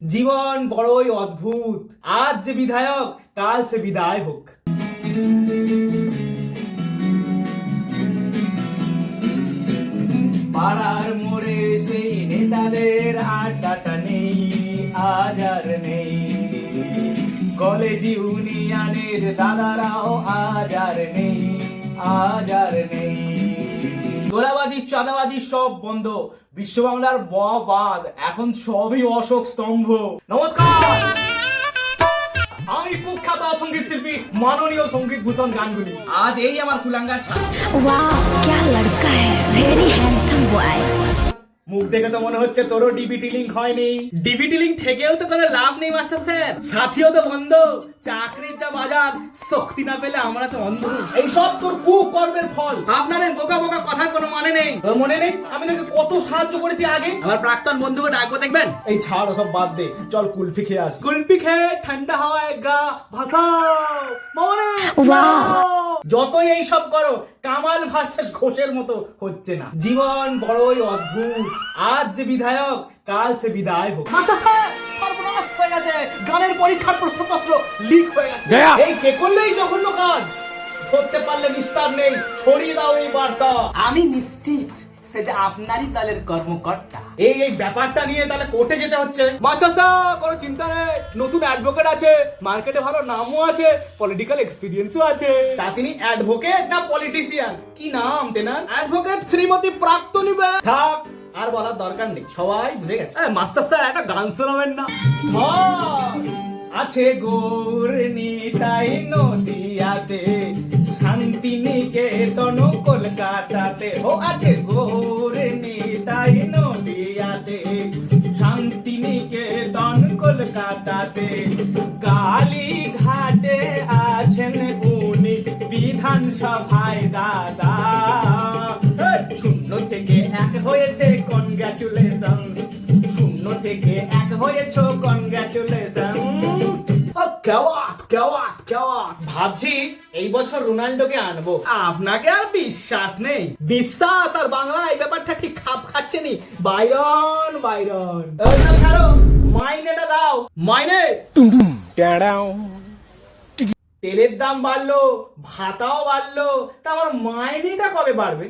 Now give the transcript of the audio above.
জীবন বড়ই অদ্ভুত, আজ যে বিধায়ক কাল সে বিদায় হোক। পাড়ার মোড়ে সেই নেতাদের আড্ডাটা নেই, আজ আর নেই। কলেজ ইউনিয়নের দাদারাও আজ আর নেই, আজ আর নেই। তোলাবাদী চাঁদাবাদী সব বন্ধ, বিশ্ব বাংলার বাদ এখন সবই অশোক স্তম্ভ। নমস্কার, আমি কুখ্যাত সঙ্গীত শিল্পী মাননীয় সঙ্গীত ভূষণ গাঙ্গুলি। আজ এই আমার কুলাঙ্গা ছাত্র। वाह क्या लड़का है, वेरी हैंडसम बॉय। মুখ দেখে তো মনে হচ্ছে তোরও ডিবিটি লিংক হয়নি। ডিবিটি লিংক থেকেও তো কোনো লাভ নেই মাস্টার স্যার, সাথীও তো বন্ধ, চাকরির যা বাজার, শক্তি না পেলে আমরা তো অন্ধ। এই সব তোর কুকর্মের ফল। আপনার এই বোকা বোকা কথার কোনো মানে নেই। তোর মনে নেই আমি তোকে কত সাহায্য করেছি আগে? আমার প্রাক্তন বন্ধুকে ডাকবো দেখবেন। এই ছাড় সব বাদ দে, চল কুলফি খেয়ে আসি। কুলফি খেয়ে ঠান্ডা হাওয়ায় গা ভাসাও মনে। যতই এই সব করো, কামাল ভার্সেস ঘোষের মতো হচ্ছে না। জীবন বড়ই অদ্ভুত, আজ যে বিধায়ক কাল সে বিদায় হোক। মাস্টার স্যার, সর্বনাশ হয়ে গেছে, গানের পরীক্ষার প্রশ্নপত্র লিক হয়ে গেছে। এই কে করলেই জঘন্য কাজ, ধরতে পারলে নিস্তার নেই, ছড়িয়ে দাও এই বার্তা। আমি নিশ্চিত সে যে আপনারই দলের কর্মকর্তা। এই ব্যাপারটা নিয়ে তাহলে কোর্টে যেতে হচ্ছে। মাস্টার স্যার, কোনো চিন্তা নেই, নতুন অ্যাডভোকেট আছে, মার্কেটে ভালো নামও আছে, পলিটিক্যাল এক্সপিরিয়েন্সও আছে। তা তিনি অ্যাডভোকেট না পলিটিশিয়ান? কি নাম তেনার? অ্যাডভোকেট শ্রীমতী প্রাক্তনী। থাক, আর বলার দরকার নেই, সবাই বুঝে গেছে। মাস্টার স্যার, একটা গান শোনাবেন না? আছে গৌর নিতাই নদিয়াতে, শান্তিনিকেতন কলকাতাতে। ও আছে গৌর নিতাই নদিয়াতে, শান্তিনিকেতন কলকাতাতে। কালীঘাটে আছেন উনি বিধানসভায় দাদা। শূন্য থেকে এক হয়েছে, কনগ্রাচুলেশন। শূন্য থেকে এক হয়েছে, কনগ্রাচুলেশন। ভাবছি এই বছর রোনাল্ডোকে আনবো। আপনাকে আর বিশ্বাস নেই? বিশ্বাস আর বাংলা এই ব্যাপারটা ঠিক খাপ খাচ্ছে নি। বাইরন বাইরন, ছাড়ো, মাইনেটা দাও। মাইনে? তেলের দাম বাড়লো, ভাতাও বাড়লো, তা আমার মাইনেটা কবে বাড়বে?